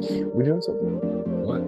We doing something? What?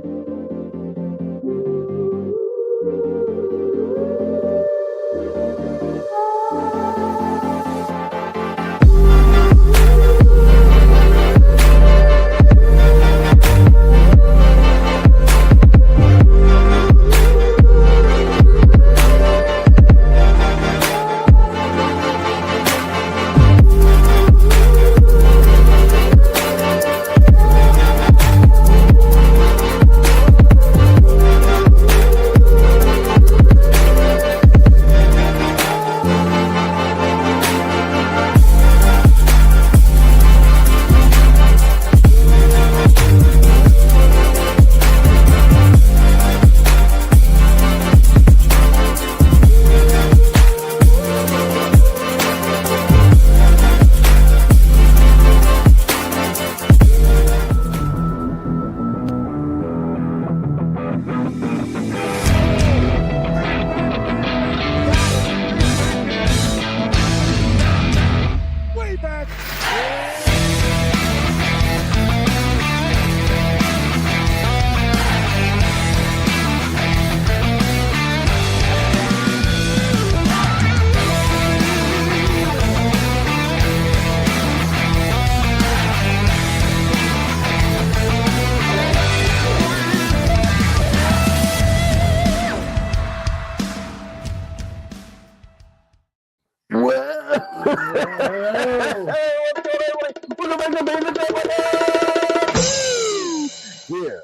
Here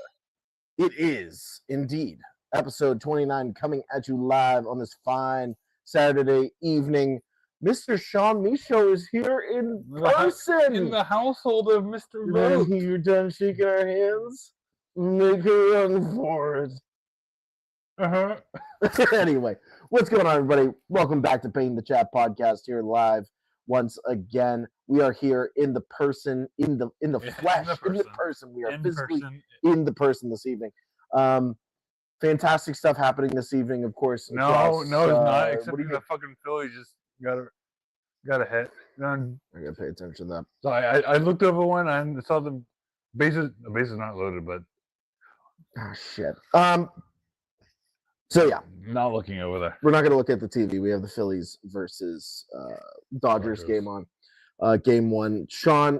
it is, indeed, episode 29 coming at you live on this fine Saturday evening. Mr. Sean Michaud is here in person. In the household of Mr. Vogt. You're done shaking our hands? Make a run for it. Anyway, what's going on, everybody? Welcome back to Painting the Chat podcast here live once again. We are here in the person, in the flesh, in the person. We are physically in the person this evening. Fantastic stuff happening this evening, of course. No, it's not. Except the fucking Phillies just got a hit. I gotta pay attention to that. So I looked over one and saw the bases. The bases not loaded, but shit. So yeah, not looking over there. We're not gonna look at the TV. We have the Phillies versus Dodgers game on. Game one. Sean,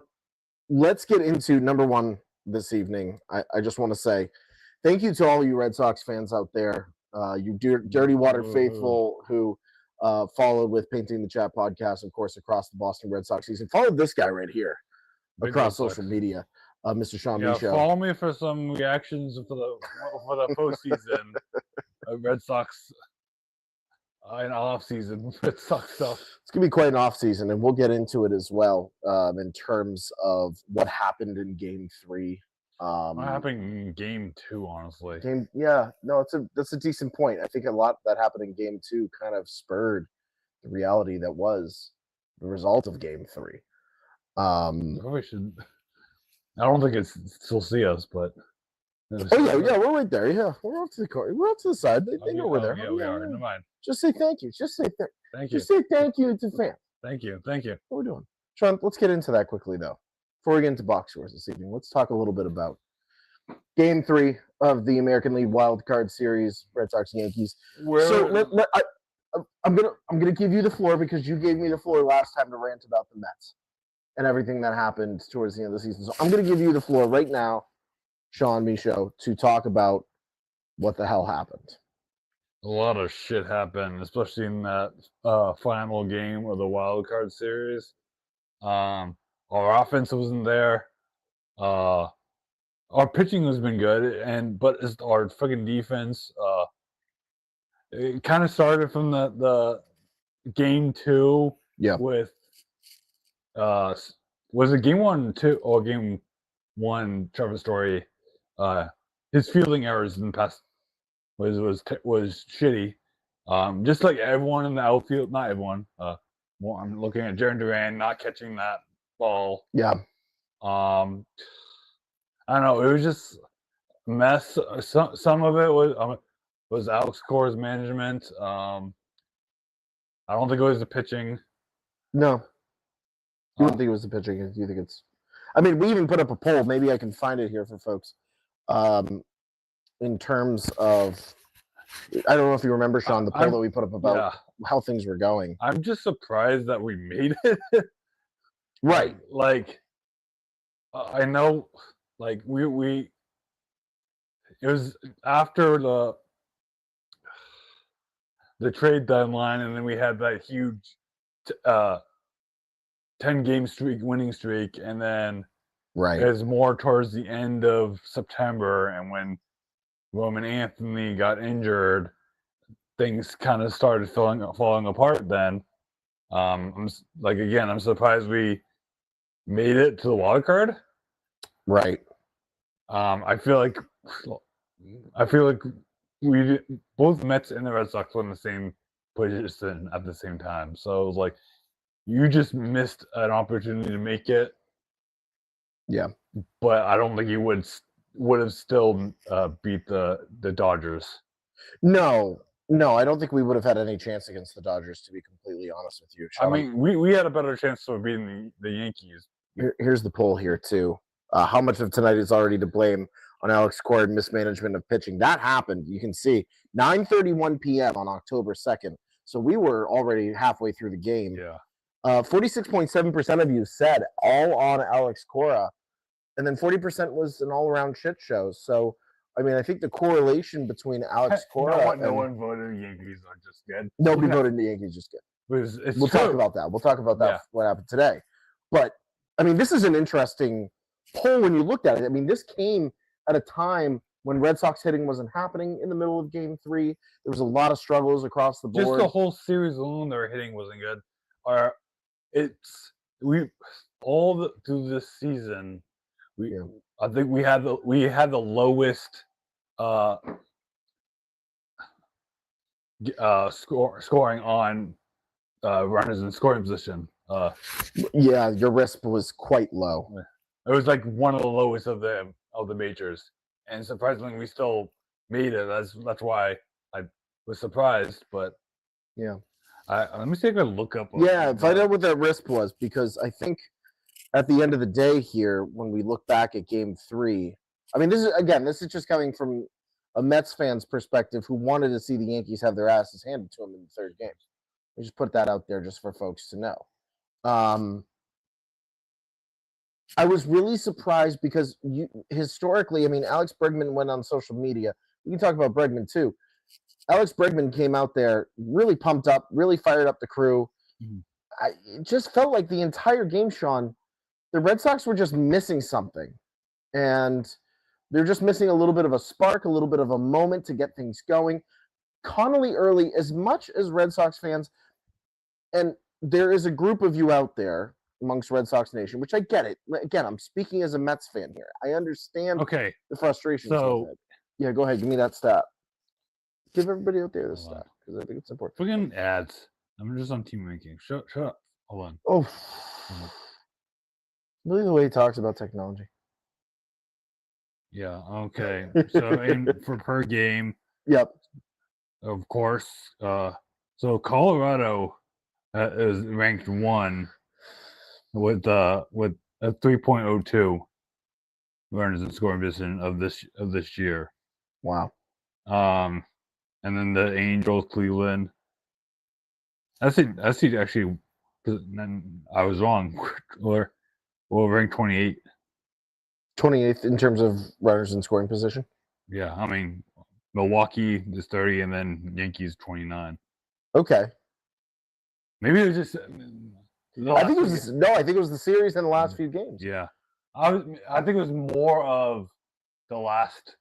let's get into number one this evening. I just want to say thank you to all you Red Sox fans out there, you Dirty Water faithful who followed with Painting the Chat podcast, of course, across the Boston Red Sox season. Followed this guy right here across social media, Mr. Sean Michaud. Follow me for some reactions for the postseason Red Sox. In off season, Red Sox stuff. It's gonna be quite an off season, and we'll get into it as well in terms of what happened in Game 3. What happened in Game 2, honestly? That's a decent point. I think a lot that happened in Game 2 kind of spurred the reality that was the result of Game 3. Probably should. I don't think it's still see us, but. We're right there. Yeah, we're off to the car. We're off to the side. They know we're there. Yeah, we are. Never mind. Just say thank you. Just say thank you. Just say thank you to fans. Thank you. What are we doing? Sean, let's get into that quickly, though. Before we get into box scores this evening, let's talk a little bit about Game 3 of the American League Wild Card Series, Red Sox Yankees. I'm gonna give you the floor because you gave me the floor last time to rant about the Mets and everything that happened towards the end of the season. So I'm gonna give you the floor right now, Sean Michaud, to talk about what the hell happened. A lot of shit happened, especially in that final game of the Wild Card Series. Our offense wasn't there. Our pitching has been good, but it's our fucking defense. It kind of started from the Game 2. Yeah. With was it Game 1 2 or Game 1? Trevor Story, his fielding errors in the past was shitty. Just like everyone in the outfield, not everyone. I'm looking at Jarren Duran not catching that ball. Yeah. I don't know. It was just a mess. Some of it was Alex Cora's management. I don't think it was the pitching. No. You don't think it was the pitching? You think it's? I mean, we even put up a poll. Maybe I can find it here for folks. In terms of, I don't know if you remember, Sean, the poll that we put up about how things were going. I'm just surprised that we made it. Right. Like, I know, like it was after the trade deadline, and then we had that huge 10-game winning streak, and then right, it was more towards the end of September, and when Roman Anthony got injured, things kind of started falling apart. Then, I'm surprised we made it to the wild card. Right. I feel like we both Mets and the Red Sox were in the same position at the same time. So it was like you just missed an opportunity to make it. Yeah, but I don't think you would have still beat the Dodgers. No, I don't think we would have had any chance against the Dodgers, to be completely honest with you, Sean. I mean, we had a better chance of beating the Yankees. Here's the poll here too. How much of tonight is already to blame on Alex Cora and mismanagement of pitching? That happened. You can see 9:31 p.m. on October 2nd. So we were already halfway through the game. Yeah. 46.7% of you said all on Alex Cora, and then 40% was an all-around shit show. So, I mean, I think the correlation between Alex Cora no one voted the Yankees are just good. Nobody voted the Yankees just good. We'll talk about that. We'll talk about that. Yeah. What happened today. But I mean, this is an interesting poll when you looked at it. I mean, this came at a time when Red Sox hitting wasn't happening in the middle of Game 3. There was a lot of struggles across the board. Just the whole series alone, their hitting wasn't good. Through this season, I think we had the lowest scoring on runners in scoring position. Yeah, your risk was quite low. It was like one of the lowest of the majors, and surprisingly, we still made it. That's why I was surprised. But yeah, let me see if I can look up. Yeah, find out what that risk was, because I think at the end of the day here, when we look back at Game 3, I mean, this is just coming from a Mets fan's perspective who wanted to see the Yankees have their asses handed to them in the third game. We just put that out there just for folks to know. I was really surprised because historically, I mean, Alex Bregman went on social media. We can talk about Bregman too. Alex Bregman came out there really pumped up, really fired up the crew. It just felt like the entire game, Sean, the Red Sox were just missing something. And they're just missing a little bit of a spark, a little bit of a moment to get things going. Connolly early, as much as Red Sox fans, and there is a group of you out there amongst Red Sox Nation, which I get it. Again, I'm speaking as a Mets fan here. I understand the frustration. So, yeah, go ahead. Give me that stat. Give everybody out there this stat, because I think it's important. Freaking ads. I'm just on team ranking. Shut up. Hold on. Oh. Really the way he talks about technology. Yeah, okay. So for per game. Yep. Of course. So Colorado is ranked 1 with a 3.02 runners in scoring position of this year. Wow. And then the Angels, Cleveland. I see actually. I was wrong. We're ranked 28. 28th in terms of runners in scoring position. Yeah, I mean, Milwaukee is 30, and then Yankees 29. Okay. Maybe it was just. I think it was the series in the last few games. Yeah, I think it was more of the last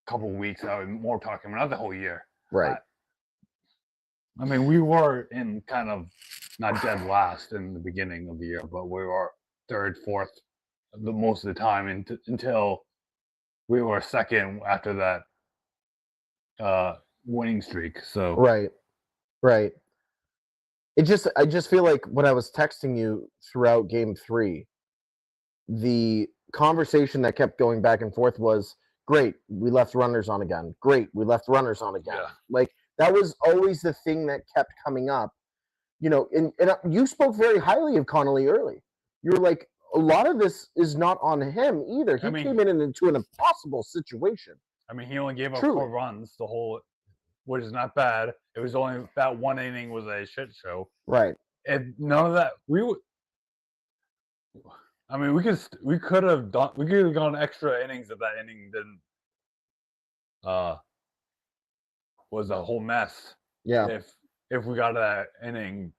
couple weeks. I was more talking about, not the whole year. Right. I mean, we were in kind of not dead last in the beginning of the year, but we were third, fourth most of the time until we were second after that winning streak. So right. I just feel like when I was texting you throughout Game 3, the conversation that kept going back and forth was, great, we left runners on again. Great, we left runners on again. Yeah. Like, that was always the thing that kept coming up. You know, and you spoke very highly of Connolly early. You were like, a lot of this is not on him either. He came in into an impossible situation. I mean, he only gave up Truly. 4 runs the whole, which is not bad. It was only that 1 inning was a shit show. Right. And none of that we would. I mean, we could have gone extra innings if that inning didn't was a whole mess. Yeah. If we got that inning,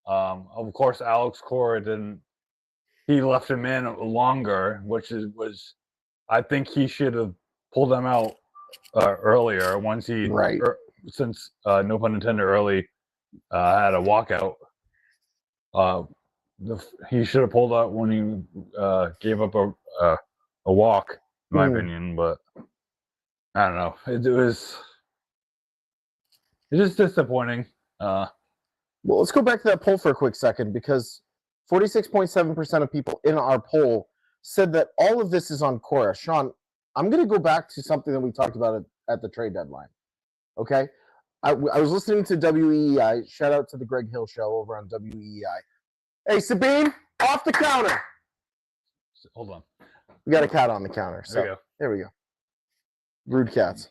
of course Alex Cora didn't. He left him in longer, which was I think he should have pulled them out earlier once he since no pun intended early had a walkout. He should have pulled out when he gave up a walk, in my opinion. But I don't know. It's just disappointing. Well, let's go back to that poll for a quick second, because 46.7% of people in our poll said that all of this is on Cora. Sean, I'm going to go back to something that we talked about at the trade deadline. Okay? I was listening to WEEI. Shout out to the Greg Hill show over on WEEI. Hey, Sabine, off the counter. Hold on. We got a cat on the counter. So there we go. Rude cats.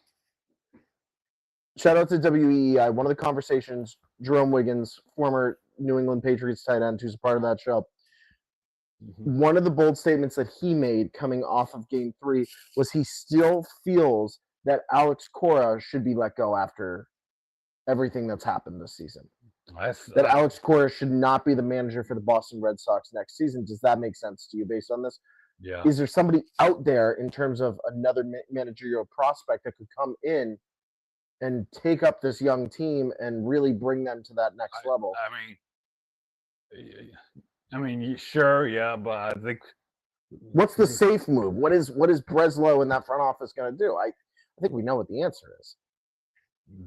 Shout out to WEEI. One of the conversations, Jerome Wiggins, former New England Patriots tight end, who's a part of that show. One of the bold statements that he made coming off of Game 3 was he still feels that Alex Cora should be let go after everything that's happened this season. That Alex Cora should not be the manager for the Boston Red Sox next season. Does that make sense to you based on this? Yeah. Is there somebody out there in terms of another managerial prospect that could come in and take up this young team and really bring them to that next level? I mean, sure, yeah, but I think what's the safe move? What is Breslow in that front office going to do? I think we know what the answer is.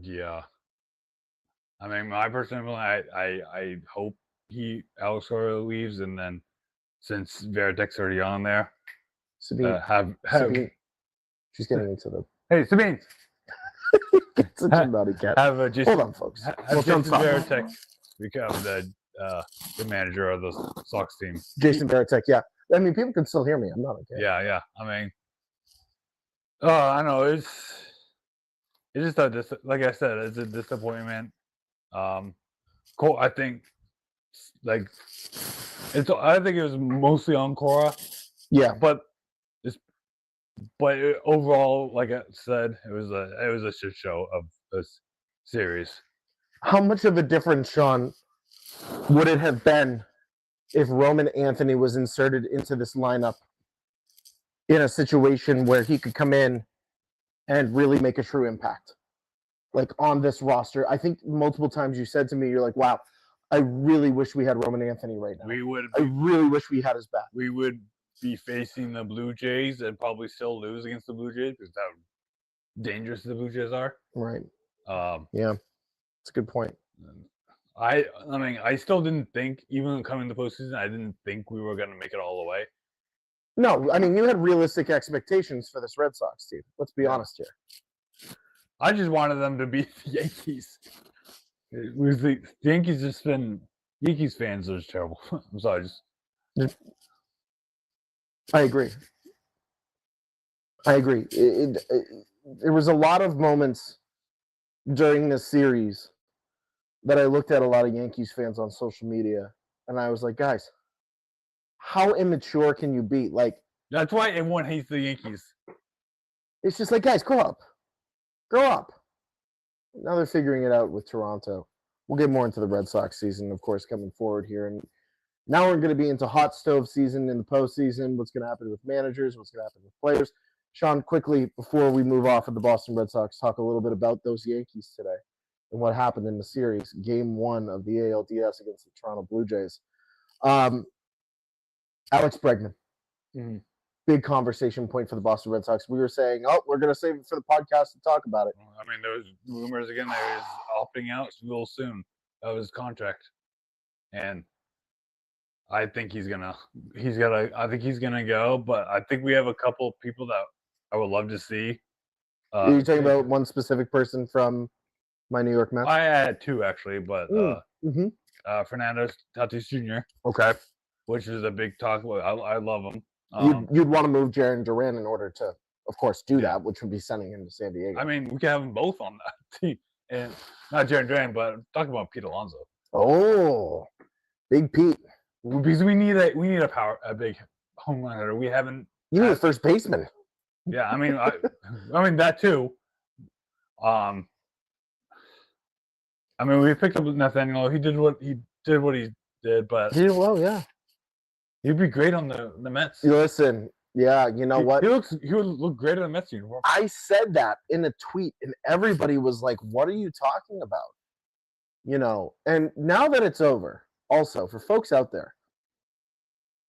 Yeah. I mean, my personal feeling, I hope Alex Cora leaves, and then since Veritek's already on there, Sabine, Sabine. She's getting into the. Hey, Sabine. Such a naughty cat. Hold on, folks. Have Jason Veritek become the manager of the Sox team. Jason Veritek, yeah. I mean, people can still hear me. I'm not okay. Yeah. I mean, I know it's just like I said, it's a disappointment. Cole, I think it was mostly on Cora. Yeah, but overall, like I said, it was a shit show of this series. How much of a difference, Sean, would it have been if Roman Anthony was inserted into this lineup in a situation where he could come in and really make a true impact? Like on this roster, I think multiple times you said to me, you're like, wow, I really wish we had Roman Anthony right now. I really wish we had his back. We would be facing the Blue Jays and probably still lose against the Blue Jays because how dangerous the Blue Jays are. Right. Yeah, it's a good point. I mean, I still didn't think, even coming to postseason, I didn't think we were going to make it all the way. No, I mean, you had realistic expectations for this Red Sox team. Let's be honest here. I just wanted them to beat the Yankees. It was the Yankees just been Yankees fans are just terrible. I'm sorry. I agree. There was a lot of moments during this series that I looked at a lot of Yankees fans on social media, and I was like, guys, how immature can you be? Like, that's why everyone hates the Yankees. It's just like, guys, grow up. Grow up. Now they're figuring it out with Toronto. We'll get more into the Red Sox season, of course, coming forward here. And now we're going to be into hot stove season in the postseason. What's going to happen with managers? What's going to happen with players? Sean, quickly, before we move off of the Boston Red Sox, talk a little bit about those Yankees today and what happened in the series, Game 1 of the ALDS against the Toronto Blue Jays. Alex Bregman. Mm-hmm. Big conversation point for the Boston Red Sox. We were saying, we're going to save it for the podcast to talk about it. I mean, there was rumors again that he was opting out real soon of his contract. And I think he's gonna go, but I think we have a couple of people that I would love to see. Are you talking about one specific person from my New York Mets? I had two actually, but Fernando Tatis Jr. Okay. which is a big talk. I love him. You'd want to move Jaron Duran in order to, of course, do Yeah. that, which would be sending him to San Diego. I mean, we could have them both on that team, and not Jaron Duran, but talking about Pete Alonso. Oh, Big Pete. Because we need a big home run hitter. We haven't. You need a first baseman. Yeah, I mean, I mean that too. I mean, we picked up Nathaniel. He did what he did, but He did well, yeah. he'd be great on the Mets. Listen, yeah, you know what? He would look great in the Mets uniform. I said that in a tweet, and everybody was like, "What are you talking about?" You know, and now that it's over, also for folks out there,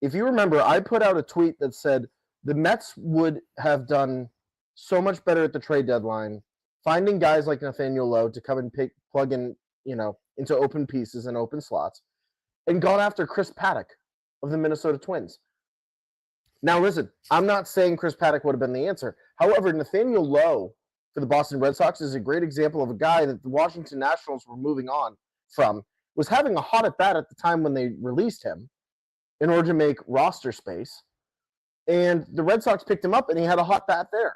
if you remember, I put out a tweet that said the Mets would have done so much better at the trade deadline, finding guys like Nathaniel Lowe to come and plug in, you know, into open pieces and open slots, and gone after Chris Paddock of the Minnesota Twins. Now, listen, I'm not saying Chris Paddock would have been the answer. However, Nathaniel Lowe for the Boston Red Sox is a great example of a guy that the Washington Nationals were moving on from, was having a hot at bat at the time when they released him in order to make roster space. And the Red Sox picked him up, and he had a hot bat there.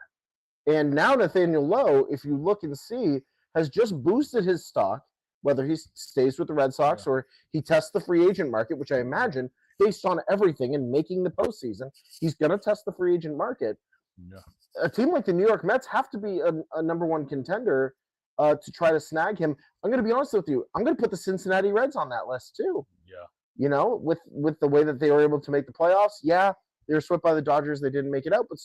And now Nathaniel Lowe, if you look and see, has just boosted his stock, whether he stays with the Red Sox or he tests the free agent market, which I imagine, based on everything and making the postseason, he's going to test the free agent market. Yeah. A team like the New York Mets have to be a number one contender to try to snag him. I'm going to be honest with you. I'm going to put the Cincinnati Reds on that list too. Yeah. You know, with the way that they were able to make the playoffs. Yeah, they were swept by the Dodgers. They didn't make it out, but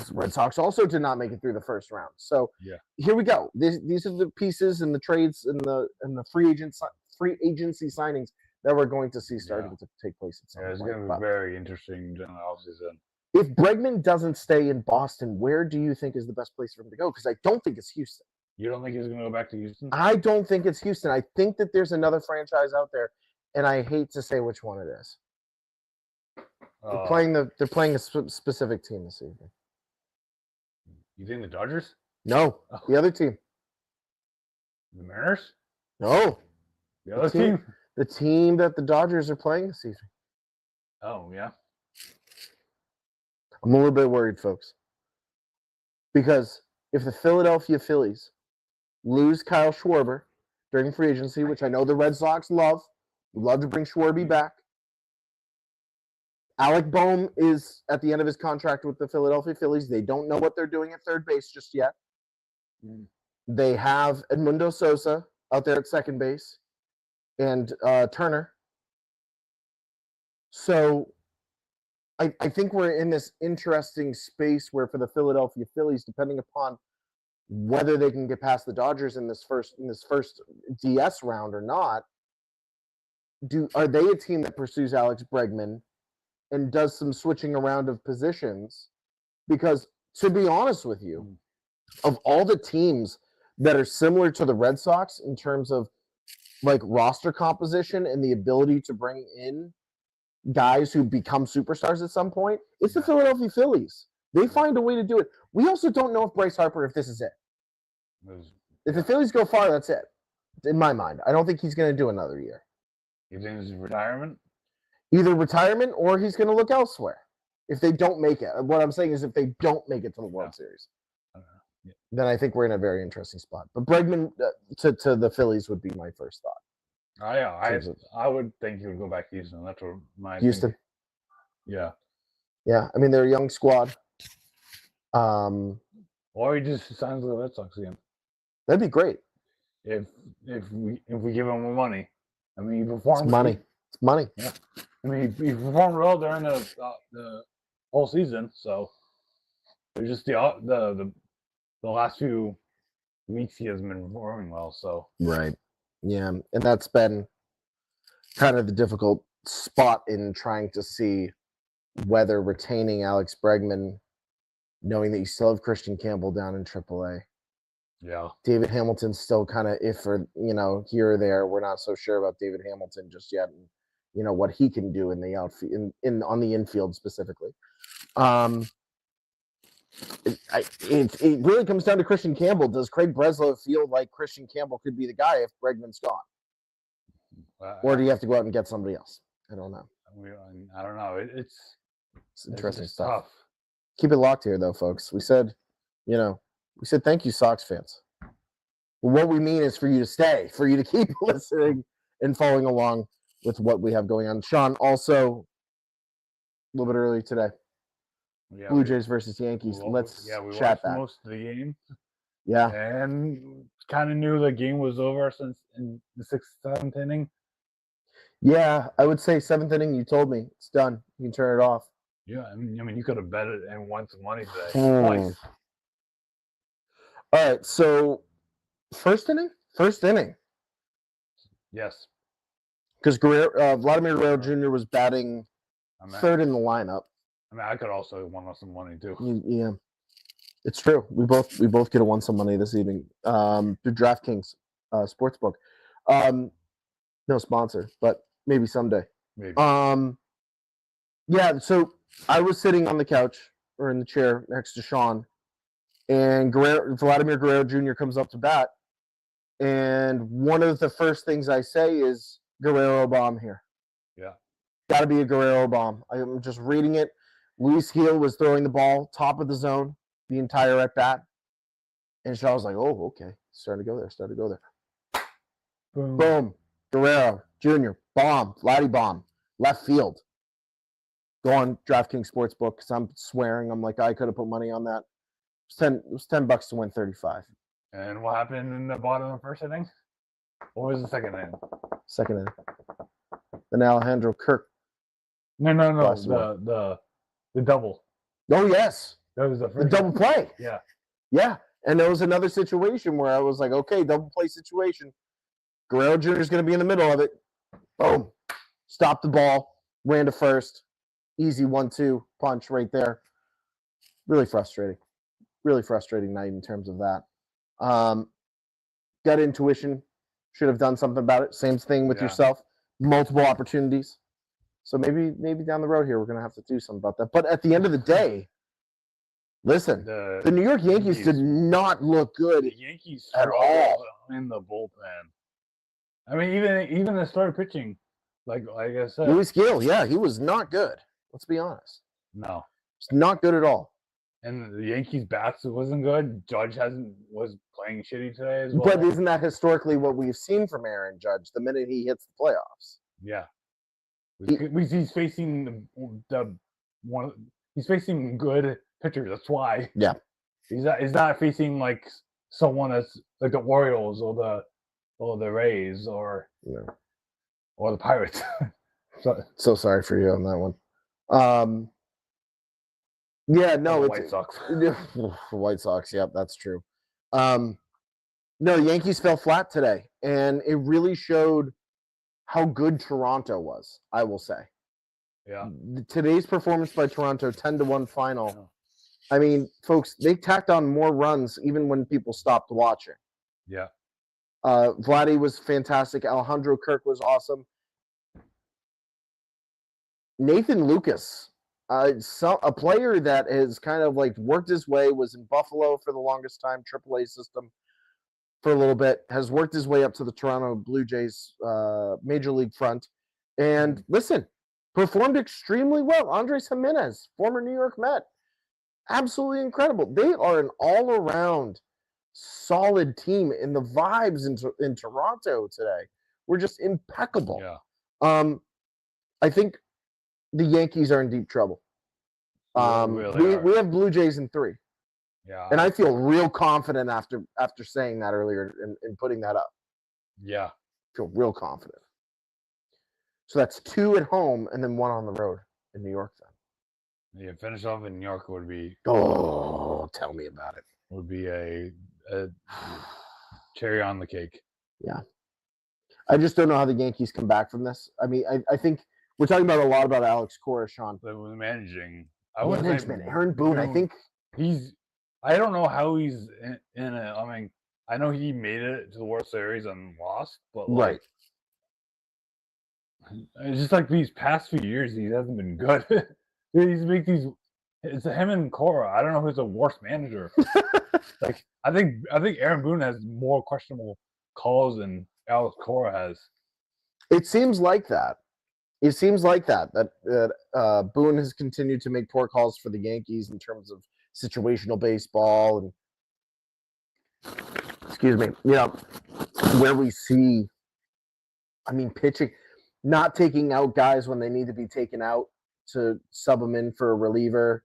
the Red Sox also did not make it through the first round. So here we go. These are the pieces and the trades and the free agency signings that we're going to see starting to take place at some point. It's going to be very interesting during the offseason. If Bregman doesn't stay in Boston, where do you think is the best place for him to go? Because I don't think it's Houston. You don't think he's going to go back to Houston? I don't think it's Houston. I think that there's another franchise out there, and I hate to say which one it is. They're playing a specific team this evening. You think the Dodgers? No, the other team. The Mariners? No, the other team. The team that the Dodgers are playing this evening. Oh yeah. I'm a little bit worried, folks, because if the Philadelphia Phillies lose Kyle Schwarber during free agency, which I know the Red Sox love to bring Schwarber back. Alec Boehm is at the end of his contract with the Philadelphia Phillies. They don't know what they're doing at third base just yet. They have Edmundo Sosa out there at second base and Turner. So I think we're in this interesting space where for the Philadelphia Phillies, depending upon whether they can get past the Dodgers in this first DS round or not, are they a team that pursues Alex Bregman and does some switching around of positions? Because to be honest with you, of all the teams that are similar to the Red Sox in terms of like roster composition and the ability to bring in guys who become superstars at some point, it's the Philadelphia Phillies. They find a way to do it. We also don't know if Bryce Harper, if this is it. If the Phillies go far, that's it. In my mind, I don't think he's going to do another year. You think it's retirement? Either retirement or he's going to look elsewhere. If they don't make it. What I'm saying is if they don't make it to the World Series, then I think we're in a very interesting spot. But Bregman to the Phillies would be my first thought. I would think he would go back to Houston. That's what my Houston. Thinking. Yeah. Yeah. I mean, they're a young squad. Or he just signs with the Red Sox again. That'd be great. If we give him more money. I mean, he performed. It's money. It's money. Yeah. I mean, he performed well during the whole season. So it's just the last few weeks he hasn't been performing well. So right. Yeah, and that's been kind of the difficult spot in trying to see whether retaining Alex Bregman, knowing that you still have Christian Campbell down in AAA. Yeah. David Hamilton's still kind of here or there. We're not so sure about David Hamilton just yet, and what he can do in the outfield, on the infield specifically. It really comes down to Christian Campbell. Does Craig Breslow feel like Christian Campbell could be the guy if Bregman's gone? Or do you have to go out and get somebody else? I don't know. I don't know. It's interesting just stuff. tough. Keep it locked here, though, folks. We said thank you, Sox fans. What we mean is for you to stay, for you to keep listening and following along with what we have going on. Sean, also a little bit early today, Yeah, Blue Jays versus Yankees. Let's we chat watched that. most of the game. Yeah, And kind of knew the game was over since in the 6th, 7th inning. yeah. I would say 7th inning. You told me it's done. You can turn it off. Yeah, I mean, you could have bet it and won some money today. Twice. All right, so first inning. Yes. Because Vladimir Guerrero Jr. was batting third in the lineup. I mean, I could also have won some money too. Yeah, it's true. We both could have won some money this evening through DraftKings Sportsbook. No sponsor, but maybe someday. Maybe. Yeah. So I was sitting on the couch or in the chair next to Sean, and Vladimir Guerrero Jr. comes up to bat, and one of the first things I say is Guerrero bomb here. Yeah. Got to be a Guerrero bomb. I'm just reading it. Luis Gil was throwing the ball top of the zone the entire at bat, and Sean was like, "Oh, okay, starting to go there." Boom. Guerrero Jr. bomb, Vladdy bomb, left field. Go on DraftKings Sportsbook because I'm swearing. I'm like, I could have put money on that. It was $10 to win 35. And what happened in the bottom of the first inning? What was the second inning? Second inning. Then Alejandro Kirk. No. The double. Oh yes. That was the first. The double play. Yeah. Yeah. And there was another situation where I was like, okay, double play situation. Guerrero Jr. is going to be in the middle of it. Boom. Stop the ball. Ran to first. Easy 1-2 punch right there. Really frustrating. Really frustrating night in terms of that. Gut intuition. Should have done something about it. Same thing with yourself. Multiple opportunities. So maybe down the road here we're going to have to do something about that. But at the end of the day, listen, the New York Yankees did not look good the Yankees at all in the bullpen. I mean, even the starter pitching, like I said, Luis Gil, yeah, he was not good. Let's be honest. No, it's not good at all. And the Yankees bats wasn't good. Judge was playing shitty today as well. But isn't that historically what we've seen from Aaron Judge the minute he hits the playoffs? Yeah, he's facing he's facing good pitchers. That's why. Yeah, he's not facing like someone that's like the Orioles or the Rays or the Pirates. So sorry for you on that one. Yeah, no, it's White Sox. White Sox, yep, that's true. No, the Yankees fell flat today, and it really showed how good Toronto was, I will say. Yeah. Today's performance by Toronto, 10-1 final. I mean, folks, they tacked on more runs even when people stopped watching. Yeah. Vladdy was fantastic. Alejandro Kirk was awesome. Nathan Lucas, a player that has kind of like worked his way, was in Buffalo for the longest time, AAA system for a little bit, has worked his way up to the Toronto Blue Jays Major League front. And listen, performed extremely well. Andres Gimenez, former New York Met, absolutely incredible. They are an all-around solid team, and the vibes in Toronto today were just impeccable. Yeah. I think the Yankees are in deep trouble. We have Blue Jays in 3. Yeah. And I feel real confident after saying that earlier and putting that up. Yeah. Feel real confident. So that's 2 at home and then 1 on the road in New York then. Yeah, finish off in New York would be tell me about it. Would be a cherry on the cake. Yeah. I just don't know how the Yankees come back from this. I mean, I think we're talking about a lot about Alex Cora, Sean. But with managing. Management. Aaron Boone, I think I don't know how he's in it. I mean, I know he made it to the World Series and lost, but right. It's just like these past few years, he hasn't been good. He's make these. It's him and Cora. I don't know who's the worst manager. I think Aaron Boone has more questionable calls than Alex Cora has. It seems like that. It seems like that Boone has continued to make poor calls for the Yankees in terms of situational baseball and excuse me, where we see, pitching, not taking out guys when they need to be taken out to sub them in for a reliever,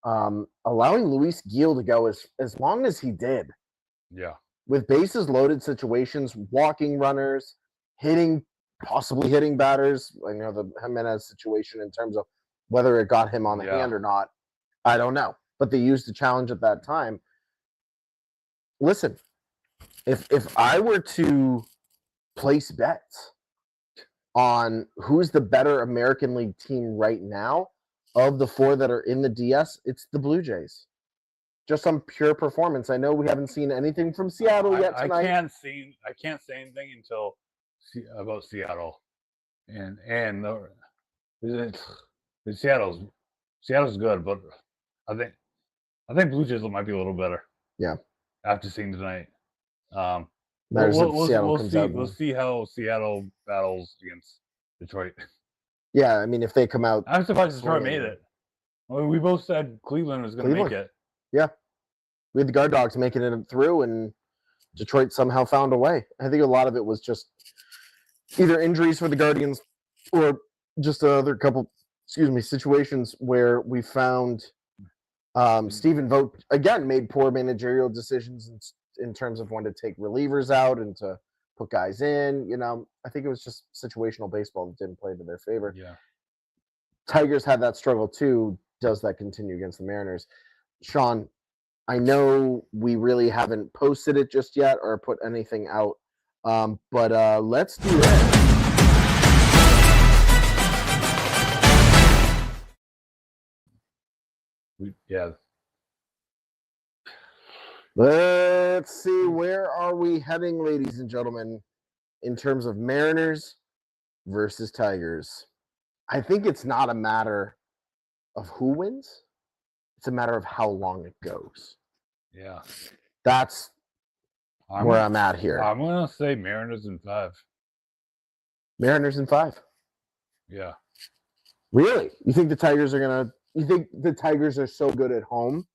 allowing Luis Gil to go as long as he did. Yeah. With bases loaded situations, walking runners, possibly hitting batters. I know the Jimenez situation in terms of whether it got him on the hand or not, I don't know. But they used the challenge at that time. Listen, if I were to place bets on who's the better American League team right now of the four that are in the DS, it's the Blue Jays. Just on pure performance. I know we haven't seen anything from Seattle yet tonight. I can't say anything until about Seattle, and Seattle's good, but I think Blue Jays might be a little better. Yeah. After seeing tonight, we'll see how Seattle battles against Detroit. Yeah, if they come out, I'm surprised Detroit made it. We both said Cleveland was going to make it. Yeah, we had the Guard Dogs making it through, and Detroit somehow found a way. I think a lot of it was just either injuries for the Guardians or just another couple, situations where we found Stephen Vogt, again, made poor managerial decisions in terms of when to take relievers out and to put guys in. I think it was just situational baseball that didn't play to their favor. Yeah. Tigers had that struggle too. Does that continue against the Mariners? Sean, I know we really haven't posted it just yet or put anything out, but let's do it. Let's see, where are we heading, ladies and gentlemen, in terms of Mariners versus Tigers? I think it's not a matter of who wins. It's a matter of how long it goes. Yeah. That's where I'm at here. I'm going to say Mariners in 5. Mariners in 5? Yeah. Really? You think the Tigers are so good at home?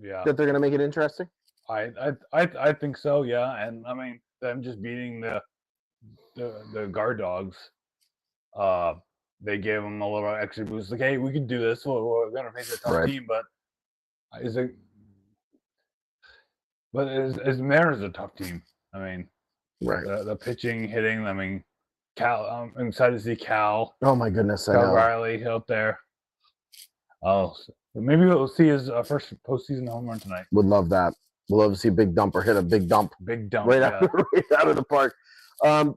Yeah. That they're going to make it interesting? I think so, yeah. And them just beating the Guard Dogs, they gave them a little extra boost. Like, hey, we can do this. We're going to face a tough team, but is Mariners a tough team? The pitching, hitting. Cal. I'm excited to see Cal. Oh my goodness, Cal Riley out there. Oh, maybe we'll see his first postseason home run tonight. Would love that. We'll love to see Big Dumper hit a big dump. Right out of the park.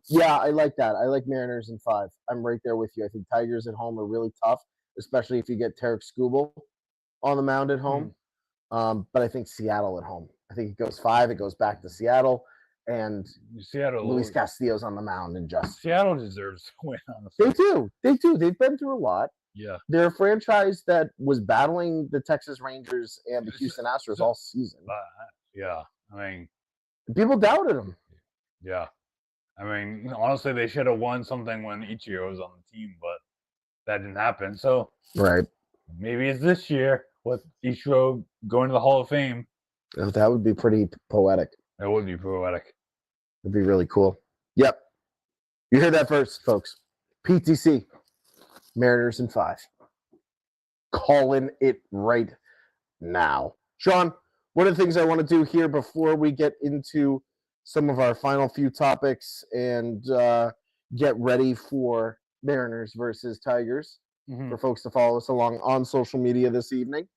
Yeah, I like that. I like Mariners in 5. I'm right there with you. I think Tigers at home are really tough, especially if you get Tarek Skubal on the mound at home. But I think Seattle at home. I think it goes 5. It goes back to Seattle. And Luis Castillo's on the mound and just Seattle deserves to win, honestly. They do. They've been through a lot. Yeah. They're a franchise that was battling the Texas Rangers and the Houston Astros all season. Yeah. People doubted them. Yeah. Honestly, they should have won something when Ichiro was on the team, but that didn't happen. So maybe it's this year with Ichiro going to the Hall of Fame. That would be pretty poetic. It would be poetic. It'd be really cool. Yep. You heard that first, folks. PTC. Mariners in 5. Calling it right now. Sean, one of the things I want to do here before we get into some of our final few topics and get ready for Mariners versus Tigers, for folks to follow us along on social media this evening,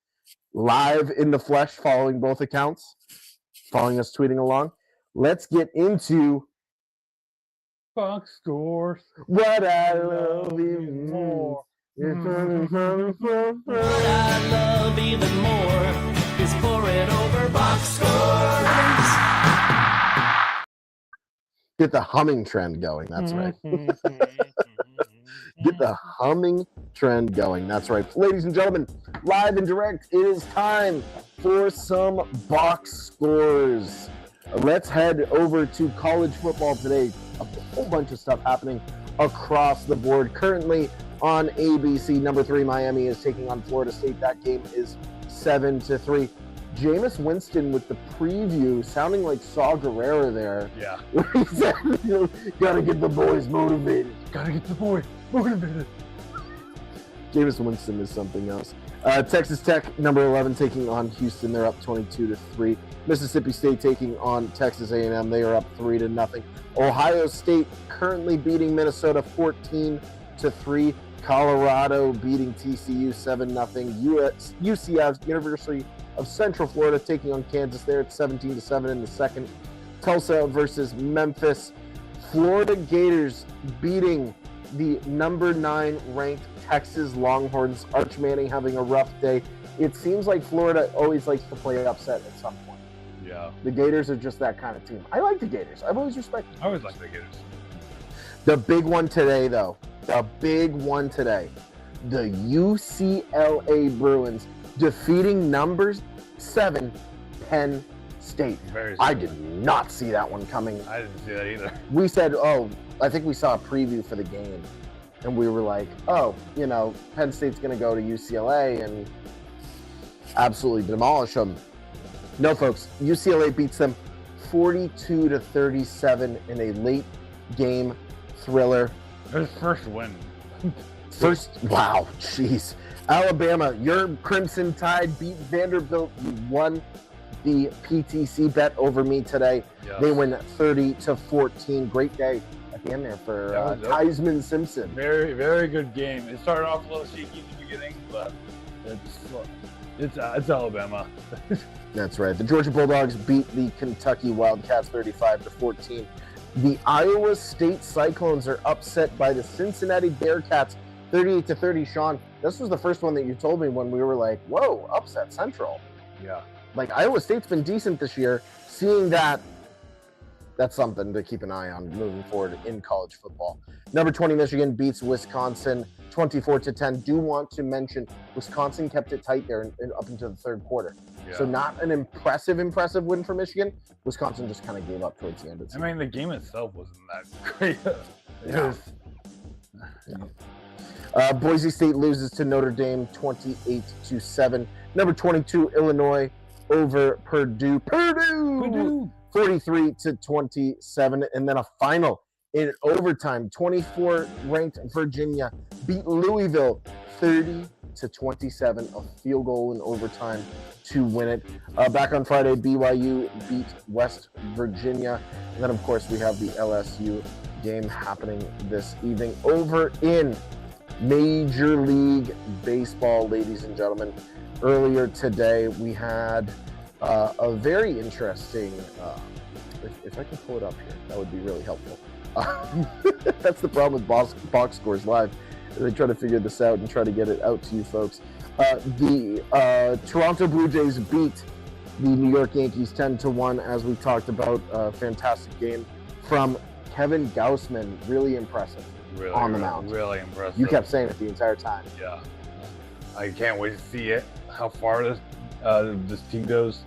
live in the flesh, following both accounts, following us tweeting along. Let's get into Box scores. What I love even more. What I love even more is pouring over box scores. Get the humming trend going. That's right. Get the humming trend going. That's right. Ladies and gentlemen, live and direct, it is time for some box scores. Let's head over to college football today. A whole bunch of stuff happening across the board. Currently, on ABC. Number 3, Miami is taking on Florida State. That game is 7-3. Jameis Winston with the preview, sounding like Saw Gerrera there. Yeah. Where he said, gotta get the boys motivated. Gotta get the boy motivated. Jameis Winston is something else. Texas Tech, number 11, taking on Houston. They're up 22-3. Mississippi State taking on Texas A&M. They are up 3-0. Ohio State currently beating Minnesota 14-3. Colorado beating TCU 7-0. UCF, University of Central Florida, taking on Kansas. There at 17-7 in the second. Tulsa versus Memphis. Florida Gators beating the number 9 ranked Texas Longhorns. Arch Manning having a rough day. It seems like Florida always likes to play upset at some point. Yeah. The Gators are just that kind of team. I like the Gators. I've always respected them. I always like the Gators. The big one today, though. The big one today. The UCLA Bruins defeating number 7 Penn State. Very I similar. did not see that one coming. I didn't see that either. We said, I think we saw a preview for the game. And we were like, Penn State's going to go to UCLA and absolutely demolish them. No, folks. UCLA beats them 42-37 in a late game thriller. His first win. Wow, jeez. Alabama, your Crimson Tide beat Vanderbilt. You won the PTC bet over me today. Yes. They win 30-14. Great day at the end there for Theismann Simpson. Very, very good game. It started off a little shaky in the beginning, but it's Alabama. That's right. The Georgia Bulldogs beat the Kentucky Wildcats 35-14. The Iowa State Cyclones are upset by the Cincinnati Bearcats 38-30. Sean, this was the first one that you told me when we were like, whoa, upset Central. Yeah. Like, Iowa State's been decent this year. Seeing that, that's something to keep an eye on moving forward in college football. Number 20, Michigan beats Wisconsin 24-10. Do want to mention Wisconsin kept it tight there up into the third quarter. Yeah. So not an impressive win for Michigan. Wisconsin just kind of gave up towards the end of the season. I mean, the game itself wasn't that great. Boise State loses to Notre Dame 28-7. Number 22, Illinois over Purdue. Purdue! 43-27. And then a final in overtime. 24 ranked Virginia beat Louisville 30-27. A field goal in overtime to win it. Back on Friday, BYU beat West Virginia. And then, of course, we have the LSU game happening this evening over in Major League Baseball, ladies and gentlemen. Earlier today, we had a very interesting, if I can pull it up here, that would be really helpful. That's the problem with Box Scores Live. They try to figure this out and try to get it out to you folks. The Toronto Blue Jays beat the New York Yankees 10-1, as we talked about. Fantastic game from Kevin Gausman. Really impressive on the mound. Really impressive. You kept saying it the entire time. Yeah. I can't wait to see it. How far this team goes.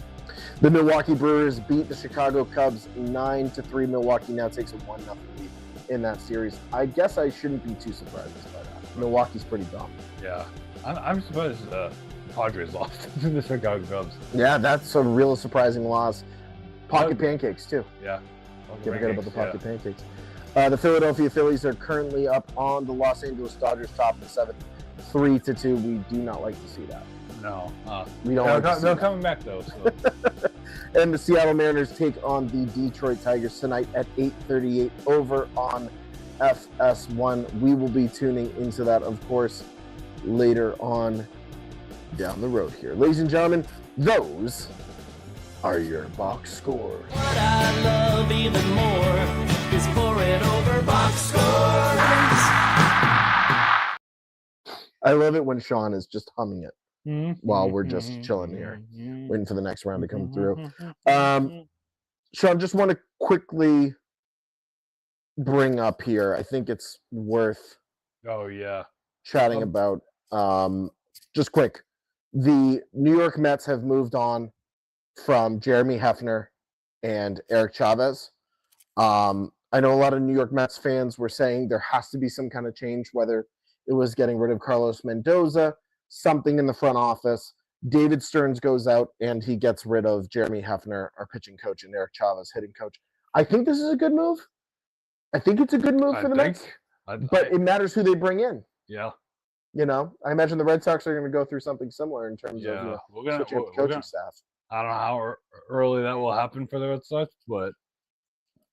The Milwaukee Brewers beat the Chicago Cubs 9-3. Milwaukee now takes a 1-0 lead in that series. I guess I shouldn't be too surprised by that. Milwaukee's pretty dumb. Yeah. I'm surprised Padres lost to the Chicago Cubs. Yeah, that's a real surprising loss. Pocket pancakes, too. Yeah. Can't forget about the pocket pancakes. The Philadelphia Phillies are currently up on the Los Angeles Dodgers, top of the seventh, 3-2. We do not like to see that. No. We don't. They're coming back though. So. And the Seattle Mariners take on the Detroit Tigers tonight at 8:38 over on FS1. We will be tuning into that, of course, later on down the road here. Ladies and gentlemen, those are your box scores. What I love even more is pour it over box scores. I love it when Sean is just humming it while we're just Mm-hmm. chilling here, waiting for the next round to come through. Sean, just want to quickly bring up here, I think it's worth Oh yeah. chatting about. Just quick, the New York Mets have moved on from Jeremy Hefner and Eric Chavez. I know a lot of New York Mets fans were saying there has to be some kind of change, whether It was getting rid of Carlos Mendoza, something in the front office. David Stearns goes out and he gets rid of Jeremy Hefner, our pitching coach, and Eric Chavez, hitting coach. I think this is a good move. I think it's a good move for the Mets, but it matters who they bring in. Yeah. You know, I imagine the Red Sox are going to go through something similar in terms of switching up the coaching staff. I don't know how early that will happen for the Red Sox, but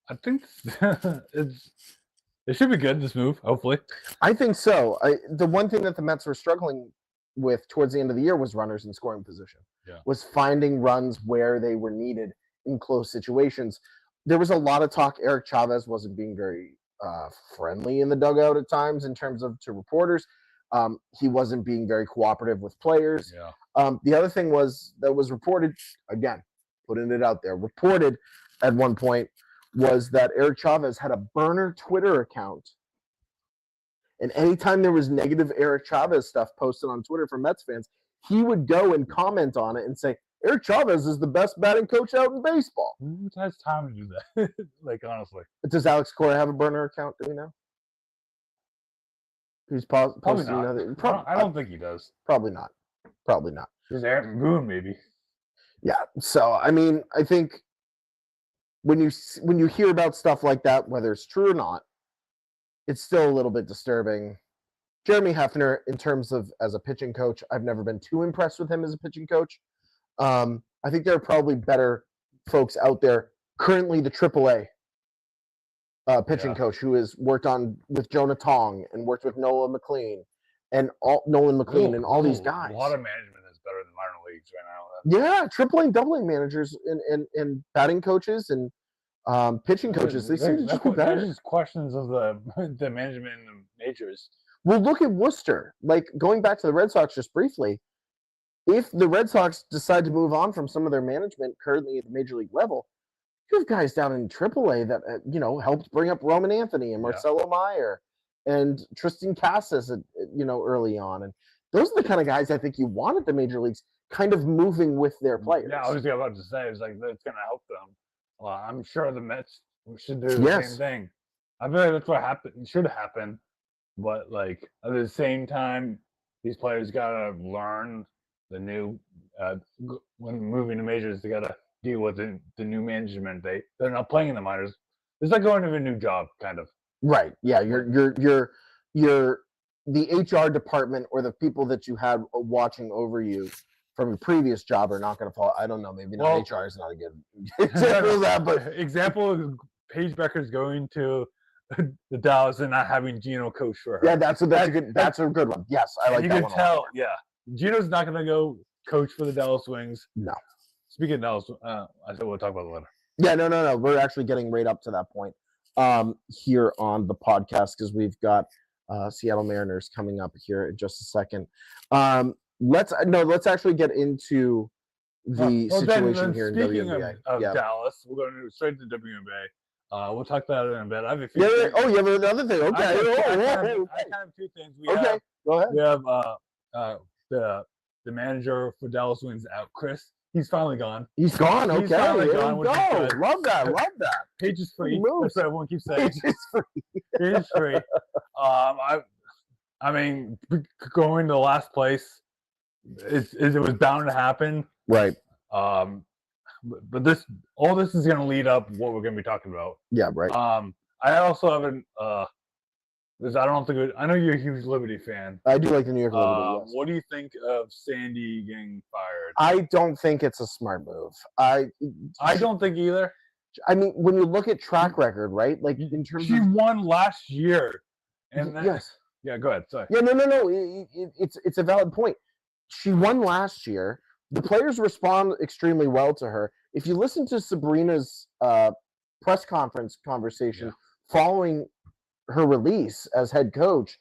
I think it should be good, this move, hopefully. I think so. The one thing that the Mets were struggling with towards the end of the year was runners in scoring position. Yeah. Was finding runs where they were needed in close situations. There was a lot of talk. Eric Chavez wasn't being very friendly in the dugout at times in terms of to reporters. He wasn't being very cooperative with players. Yeah. The other thing that was reported, again, putting it out there, reported at one point was that Eric Chavez had a burner Twitter account. And anytime there was negative Eric Chavez stuff posted on Twitter from Mets fans, he would go and comment on it and say, Eric Chavez is the best batting coach out in baseball. Who has time to do that? Like, honestly. Does Alex Cora have a burner account? Do we know? He's Probably not. I don't think he does. Probably not. Probably not. There's Aaron Boone, maybe. Yeah. So, I mean, I think when you hear about stuff like that, whether it's true or not, it's still a little bit disturbing. Jeremy Hefner, in terms of as a pitching coach, I've never been too impressed with him as a pitching coach. I think there are probably better folks out there. Currently, the AAA pitching coach who has worked on with Jonah Tong and worked with Nolan McLean and Nolan McLean and all these guys. A lot of management is better than minor leagues right now. Yeah, AAA and AA managers and batting coaches and pitching coaches, they seem to just be better. There's just questions of the management in the majors. Well, look at Worcester. Like, going back to the Red Sox just briefly, if the Red Sox decide to move on from some of their management currently at the major league level, you have guys down in AAA that helped bring up Roman Anthony and Marcelo Meyer and Tristan Casas, early on, and those are the kind of guys I think you want at the major leagues, kind of moving with their players. Yeah, I was about to say, it's like it's going to help them. Well, I'm sure the Mets should do the same thing. I feel like that's what should happen. But, like, at the same time, these players got to learn the new when moving to majors, they got to deal with the new management. They're not playing in the minors. It's like going to a new job, kind of. Right. Yeah. You're the HR department or the people that you had watching over you from your previous job are not going to fall. I don't know. Maybe not. HR is not a good example of that. But example of Paige Becker's going to the Dallas and not having Gino coach for her. Yeah, that's a good one. Yes, I like that one. You can tell. Yeah, Gino's not going to go coach for the Dallas Wings. No. Speaking of Dallas, I said we'll talk about it later. Yeah, no. We're actually getting right up to that point here on the podcast because we've got Seattle Mariners coming up here in just a second. Let's actually get into the situation here in WNBA. Speaking of Dallas, we're going to straight to WNBA. We'll talk about it in a bit. I have a few things. Oh, you have another thing. Okay. I have two things. Go ahead. We have the manager for Dallas Wings out, Chris. He's finally gone. He's gone. Okay. He's finally gone. Love that. Page is free. That's what everyone keeps saying. Page is free. Page is free. I mean, going to the last place, it was bound to happen. Right. But all this is going to lead up what we're going to be talking about. Yeah, right. I also haven't. I know you're a huge Liberty fan. I do like the New York Liberty. Yes. What do you think of Sandy getting fired? I don't think it's a smart move. I don't think either. I mean, when you look at track record, right? Like in terms she won last year, and then, yes. Yeah, go ahead. Sorry. Yeah, no. It's a valid point. She won last year. The players respond extremely well to her. If you listen to Sabrina's press conference conversation following her release as head coach,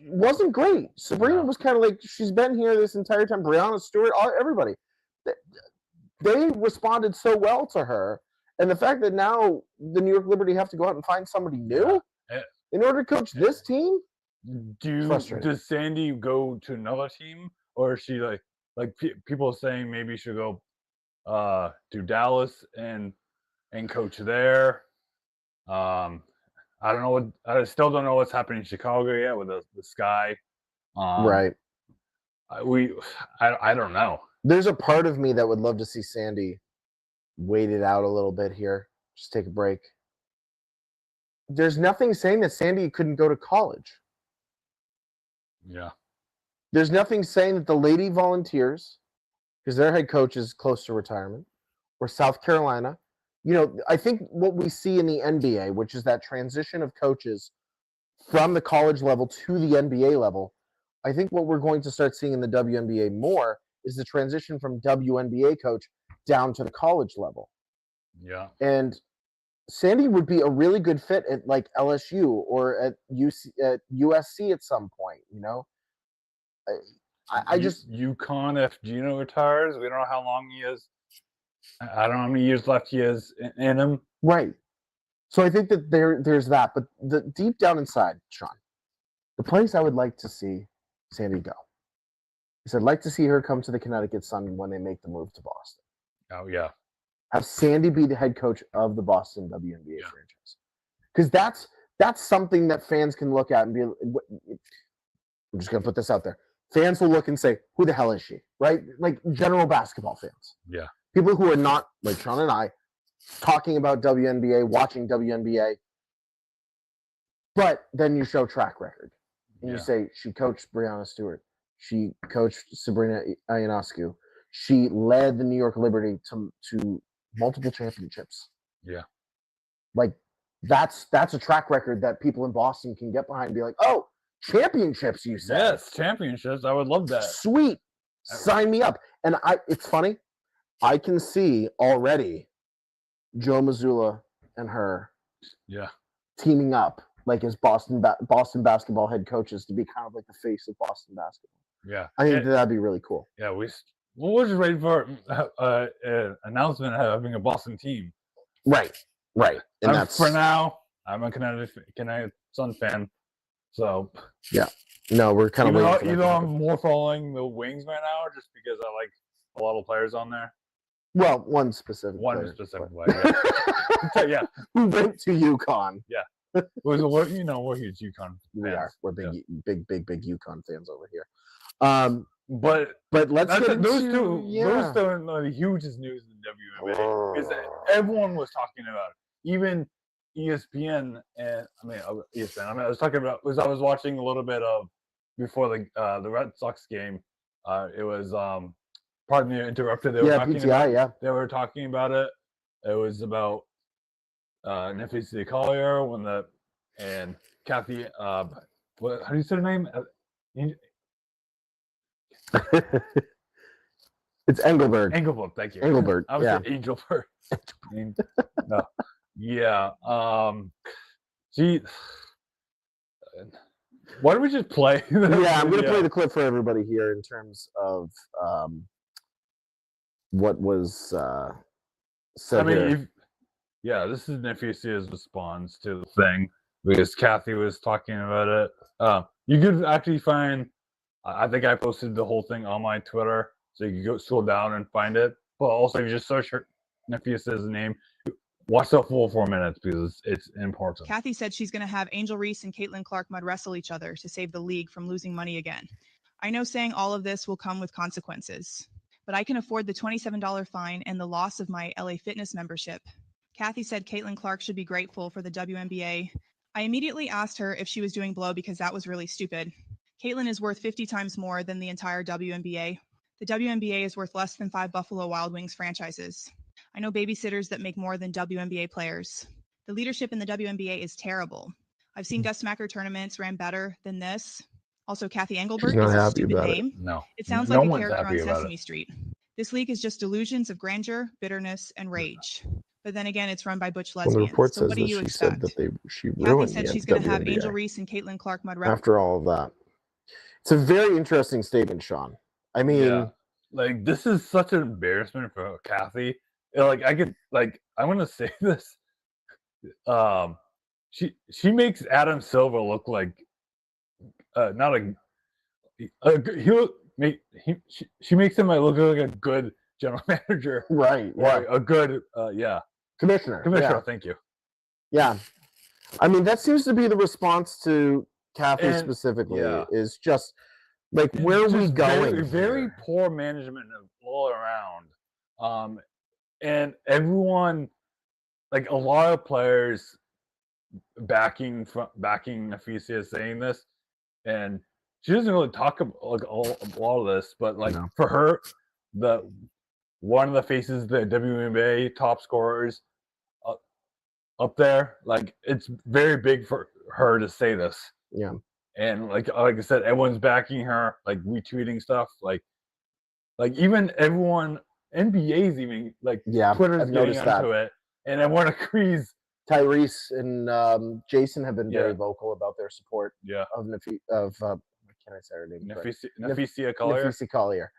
wasn't great. Sabrina was kind of like, she's been here this entire time. Brianna Stewart, everybody. They responded so well to her. And the fact that now the New York Liberty have to go out and find somebody new in order to coach this team? Does Sandy go to another team? Or is she like people are saying maybe she'll go to Dallas and coach there? I don't know what. I still don't know what's happening in Chicago yet with the Sky. Right. I don't know. There's a part of me that would love to see Sandy wait it out a little bit here. Just take a break. There's nothing saying that Sandy couldn't go to college. Yeah. There's nothing saying that the Lady Volunteers, because their head coach is close to retirement, or South Carolina. You know, I think what we see in the NBA, which is that transition of coaches from the college level to the NBA level, I think what we're going to start seeing in the WNBA more is the transition from WNBA coach down to the college level. Yeah. And Sandy would be a really good fit at like LSU or at USC at some point, you know? I just UConn, if Gino retires, we don't know how long he is. I don't know how many years left he has in him. right. So I think that there's that, but the deep down inside, Sean, the place I would like to see Sandy go is I'd like to see her come to the Connecticut Sun when they make the move to Boston. Oh yeah. Have Sandy be the head coach of the Boston WNBA Yeah. franchise, because that's something that fans can look at and be. I'm just gonna put this out there. Fans will look and say, "Who the hell is she?" Right? Like general basketball fans. Yeah. People who are not like Sean and I talking about WNBA, watching WNBA, but then you show track record and you Yeah. say she coached Breanna Stewart, she coached Sabrina Ionescu, she led the New York Liberty to multiple championships. Yeah. Like that's a track record that people in Boston can get behind and be like, oh, championships, you said. Yes, championships. I would love that. Sweet. Sign me up. And it's funny. I can see already Joe Mazzulla and her Yeah. teaming up like as Boston basketball head coaches to be kind of like the face of Boston basketball. Yeah. I think that'd be really cool. Yeah, we're just waiting for an announcement having a Boston team. Right. And that's for now. I'm a Connecticut Sun fan, so no, we're kind of waiting for that even to though happen. I'm more following the Wings right now, just because I like a lot of players on there. Well, one specific One player, specific but- player. Yeah, who went to UConn. we're huge UConn We are. fans. We're big UConn fans over here. But But let's that's get those into, two. yeah. Those two are the hugest news in the WNBA. Is that everyone was talking about it. Even ESPN and ESPN. I was talking about I was watching a little bit of before the Red Sox game. It was pardon me, interrupted. They were talking PTI, about, yeah. They were talking about it. It was about Nephi Collier and Kathy. How do you say her name? It's Engelberg. Engelbert. Thank you. Engelberg. I was Yeah. saying Angelbert. No. Yeah. Gee. Why don't we just play? Yeah, I'm going to play the clip for everybody here in terms of what was said here. This is Nephia's response to the thing because Kathy was talking about it. You could actually find. I think I posted the whole thing on my Twitter, so you can go scroll down and find it. But also, if you just search her Nephia's name, watch the full 4 minutes because it's important. Kathy said she's going to have Angel Reese and Caitlin Clark mud wrestle each other to save the league from losing money again. I know saying all of this will come with consequences, but I can afford the $27 fine and the loss of my LA Fitness membership. Kathy said Caitlin Clark should be grateful for the WNBA. I immediately asked her if she was doing blow because that was really stupid. Caitlin is worth 50 times more than the entire WNBA. The WNBA is worth less than 5 Buffalo Wild Wings franchises. I know babysitters that make more than WNBA players. The leadership in the WNBA is terrible. I've seen Gus Macker tournaments ran better than this. Also, Kathy Engelbert not is a happy stupid about it. name. No. It sounds no like a one's character on happy about Sesame it. Street. This league is just delusions of grandeur, bitterness, and rage. But then again, it's run by butch Well, the lesbians. report So says what do that you she expect? said that she Kathy ruined said the she's going to have WNBA Angel Reese and Caitlin Clark mud wrestle. after all of that. It's a very interesting statement, Sean. I mean, Yeah. Like this is such an embarrassment for Kathy. Like I'm gonna say this. She makes Adam Silver look like not she makes him look like a good general manager. right. Or a good Commissioner. commissioner. Yeah. Thank you. Yeah. I mean, that seems to be the response to Kathy And- specifically. yeah. Is just like, where are we Just going? Very, very here? poor management all around. And everyone, like a lot of players, backing Nafisa saying this, and she doesn't really talk about like a lot of this, but like No. for her, one of the faces, the WNBA top scorers, up there, like it's very big for her to say this. Yeah. And like I said, everyone's backing her, like retweeting stuff, like even everyone, NBA's even like Yeah, Twitter's I've getting noticed that. onto it, and everyone agrees. Tyrese and Jason have been very Yeah. vocal about their support Yeah, of what can I say her name? correct? Nafisa Collier. Nafisa Collier.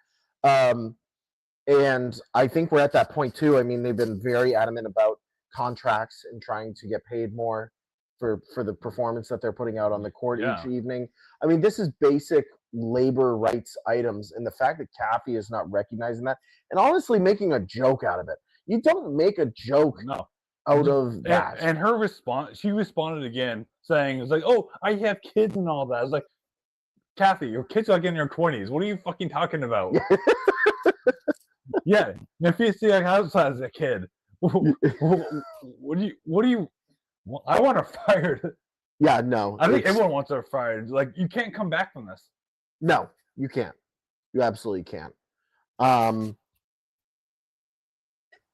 And I think we're at that point too. I mean, they've been very adamant about contracts and trying to get paid more for the performance that they're putting out on the court Yeah. each evening. I mean, this is basic labor rights items, and the fact that Kathy is not recognizing that and honestly making a joke out of it. You don't make a joke No, out of that. and her response, she responded again saying, "It's like, oh, I have kids and all that." I was like, Kathy, your kids are like in their 20s. What are you fucking talking about? Yeah, Nafisa has a kid. What do you? I want her fired. Yeah, no. I think it's- everyone wants her fired. Like, you can't come back from this. No, you can't. You absolutely can't.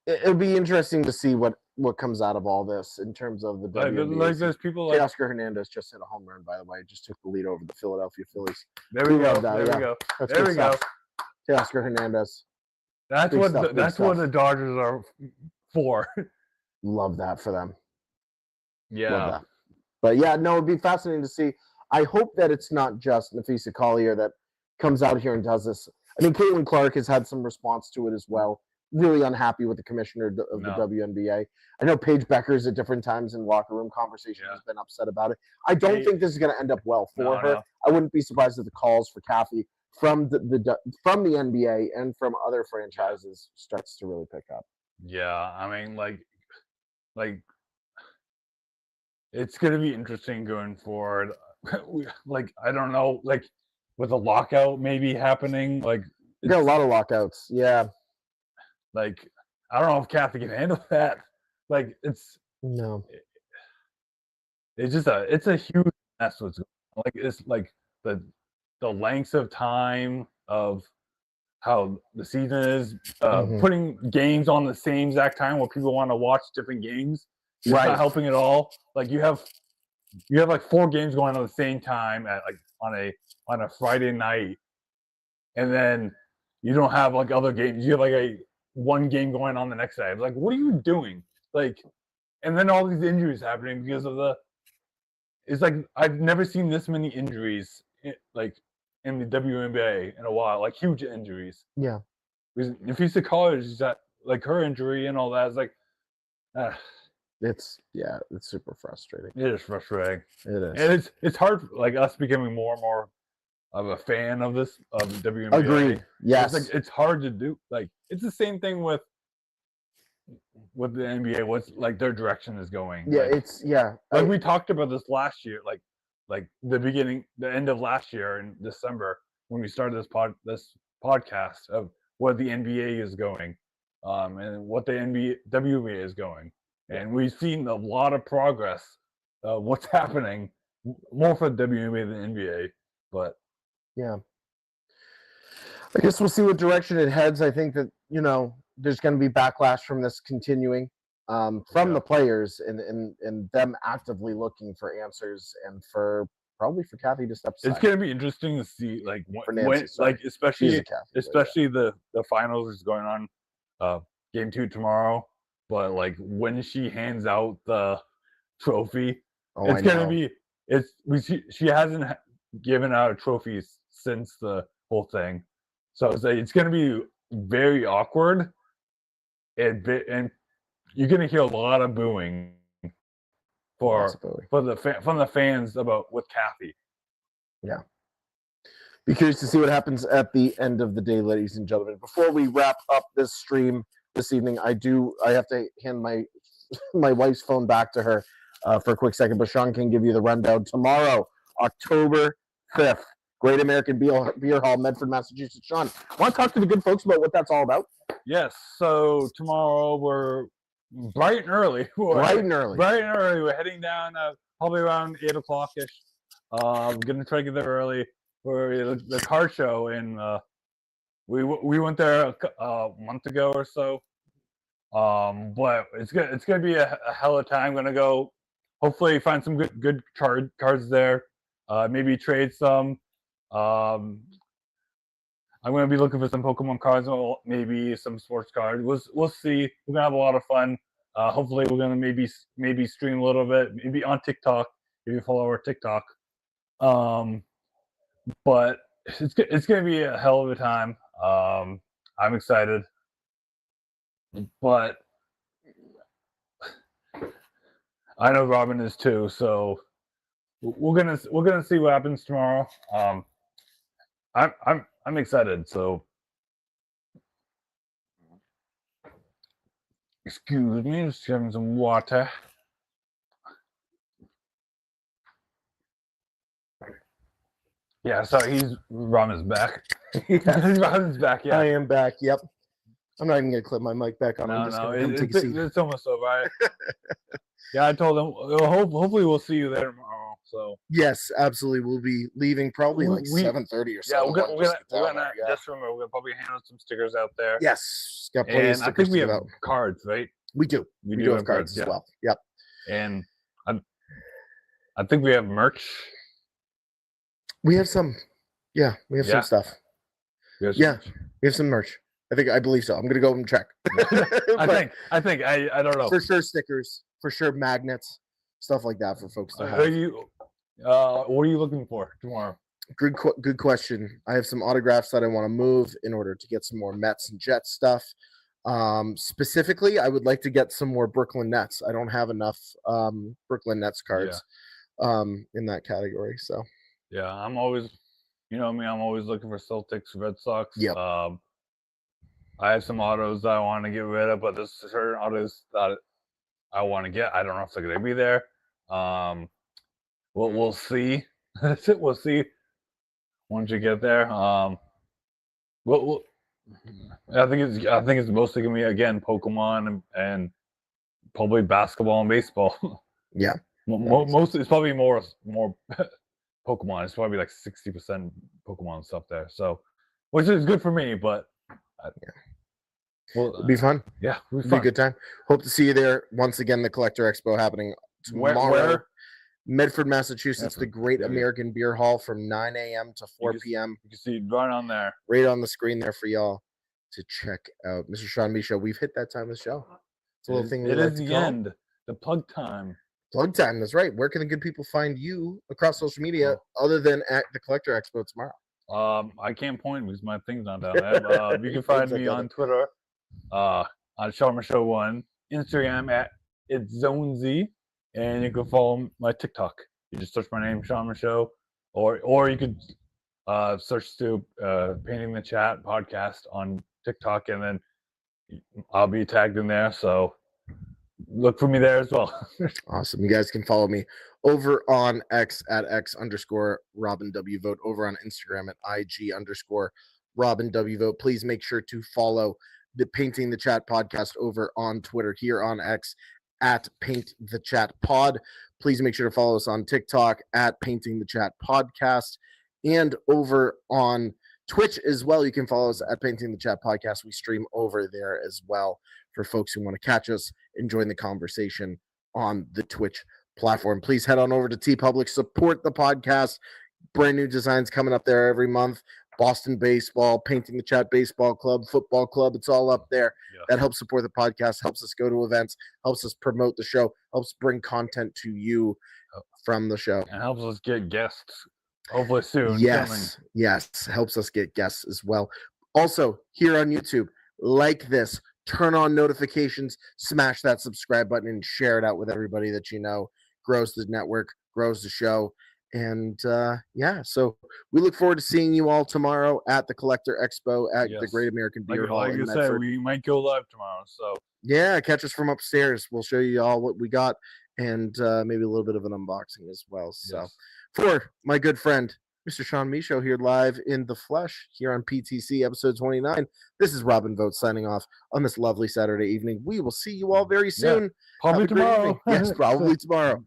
It'll be interesting to see what comes out of all this in terms of the WNBA. Like there's people like, Teoscar Hernandez just hit a home run, by the way. Just took the lead over the Philadelphia Phillies. there we we go, love that, there yeah. we go, That's there good we go. stuff. Teoscar Hernandez. That's Big what stuff, big that's what stuff. the Dodgers are for. Love that for them. Love Yeah, that. But yeah, no, it'd be fascinating to see. I hope that it's not just Nafisa Collier that comes out here and does this. I mean, Caitlin Clark has had some response to it as well. Really unhappy with the commissioner of the No. WNBA. I know Paige Beckers at different times in locker room conversation Yeah. has been upset about it. I don't Hey. think this is going to end up well for No, her. no. I wouldn't be surprised if the calls for Kathy from the NBA and from other franchises starts to really pick up. yeah. I mean, like it's gonna be interesting going forward. Like, I don't know, like with a lockout maybe happening, like You got a it's- lot of lockouts. Yeah. like I don't know if Kathy can handle that. Like it's No. just it's a huge mess. What's going on. Like it's like the lengths of time of how the season is, Mhm. putting games on the same exact time where people want to watch different games. It's Right. not helping at all. Like you have like 4 games going on at the same time at like on a Friday night, and then you don't have like other games. You have like one game going on the next day. It's like, what are you doing? Like, and then all these injuries happening because of it's like I've never seen this many injuries like in the WNBA in a while, like huge injuries. Yeah. Because if you see college, that like her injury and all that, it's like It's super frustrating. it is frustrating. It is. And it's hard, like us becoming more and more of a fan of the WNBA. Agreed. Yes. It's like it's hard to do. Like it's the same thing with the NBA. What's like their direction is going. yeah, Like, it's yeah. like we talked about this last year, like the end of last year in December when we started this podcast of where the NBA is going, and what the WNBA is going, and we've seen a lot of progress. What's happening more for the WNBA than NBA, but yeah. I guess we'll see what direction it heads. I think that, there's going to be backlash from this continuing from Yeah. the players and them actively looking for answers and probably for Kathy to step aside. it's gonna be interesting to see like For Nancy, sorry. like She's especially a Kathy player, yeah. especially the finals is going on game 2 tomorrow, but like when she hands out the trophy, Oh, it's I gonna know. be she hasn't given out a trophy since the whole thing, so it's gonna be very awkward, and you're gonna hear a lot of booing Possibly. from the fans about with Kathy. Be curious to see what happens at the end of the day, ladies and gentlemen. Before we wrap up this stream this evening, I have to hand my my wife's phone back to her. for a quick second, but Sean can give you the rundown. Tomorrow, October 5th, Great American Beer Hall, Medford, Massachusetts. Sean, want to talk to the good folks about what that's all about? Yes. So tomorrow we're bright and early. Bright and early. Bright and early. We're heading down probably around 8 o'clock ish. We're gonna try to get there early for the car show, and we went there a month ago or so. But it's gonna be a hell of a time. I'm gonna go, hopefully find some good cards there. Maybe trade some. I'm gonna be looking for some Pokemon cards, or maybe some sports cards. We'll see. We're gonna have a lot of fun. Hopefully, we're gonna maybe stream a little bit, maybe on TikTok if you follow our TikTok. But it's gonna be a hell of a time. I'm excited, but I know Robin is too. So we're gonna see what happens tomorrow. I'm excited. So excuse me, just having some water. Yeah, so Robin's back. Robin's back. Yeah, I am back. Yep. I'm not even gonna clip my mic back on. I'm just gonna come take a seat. It's almost over. Yeah, I told him. Hopefully, we'll see you there tomorrow. So yes, absolutely. We'll be leaving probably like 7:30 or so. Yeah, we're gonna just remember we're gonna probably hand out some stickers out there. Yes, got plenty of And I stickers think we to give have out. cards, right? We do. We do have cards as well. Yep. And I think we have merch. We have some. Yeah, we have some stuff. We have Yeah, we have some merch. I believe so. I'm gonna go and check. I think I don't know. For sure, stickers. For sure, magnets, stuff like that for folks to have. What are you looking for tomorrow? Good question. I have some autographs that I want to move in order to get some more Mets and Jets stuff. Specifically, I would like to get some more Brooklyn Nets. I don't have enough Brooklyn Nets cards in that category. So yeah, I'm always, you know me, I'm always looking for Celtics, Red Sox. Yep. I have some autos that I want to get rid of, but there's certain autos that I want to get. I don't know if they're going to be there. We'll see. That's it. We'll see once you get there. I think it's mostly gonna be again Pokemon and probably basketball and baseball. Yeah. Mostly it's probably more Pokemon. It's probably like 60% Pokemon stuff there. So, which is good for me, but well, it'll be fun. Yeah, it'll be a good time. Hope to see you there once again. The Collector Expo happening tomorrow. Where? Medford, Massachusetts, the Great American Beer Hall from 9 a.m. to 4 p.m. You can see it right on there. Right on the screen there for y'all to check out. Mr. Sean Misha, we've hit that time of the show. It's a little thing. It is the end. The plug time. Plug time. That's right. Where can the good people find you across social media other than at the Collector Expo tomorrow? I can't point because my thing's not down there. You can find me on Twitter, on Sharma Show 1, Instagram at @ItZoneZ. And you can follow my TikTok. You just search my name, Sharma Show, or you could search to Painting the Chat podcast on TikTok, and then I'll be tagged in there. So look for me there as well. Awesome. You guys can follow me over on X at X_Robin W Vote, over on Instagram at IG_Robin W Vote. Please make sure to follow the Painting the Chat podcast over on Twitter, here on X at Paint the Chat Pod. Please make sure to follow us on TikTok at Painting the Chat Podcast, and over on Twitch as well. You can follow us at Painting the Chat Podcast. We stream over there as well for folks who want to catch us and join the conversation on the Twitch platform. Please head on over to TeePublic, support the podcast. Brand new designs coming up there every month. Boston Baseball, Painting the Chat Baseball Club, Football Club, it's all up there. Yeah. That helps support the podcast, helps us go to events, helps us promote the show, helps bring content to you from the show. And helps us get guests, hopefully soon. Yes, helps us get guests as well. Also, here on YouTube, like this, turn on notifications, smash that subscribe button, and share it out with everybody that you know. Grows the network, grows the show. And so we look forward to seeing you all tomorrow at the Collector Expo at the Great American Beer Hall. Like you said, we might go live tomorrow. So yeah, catch us from upstairs. We'll show you all what we got. and maybe a little bit of an unboxing as well. So Yes. for my good friend, Mr. Sean Michaud here live in the flesh here on PTC episode 29. This is Robin Vogt signing off on this lovely Saturday evening. We will see you all very soon. Probably Have a great tomorrow. evening. Yes, probably tomorrow.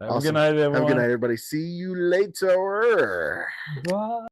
Have a Awesome. good night, everyone. Have a good night, everybody. See you later. Bye.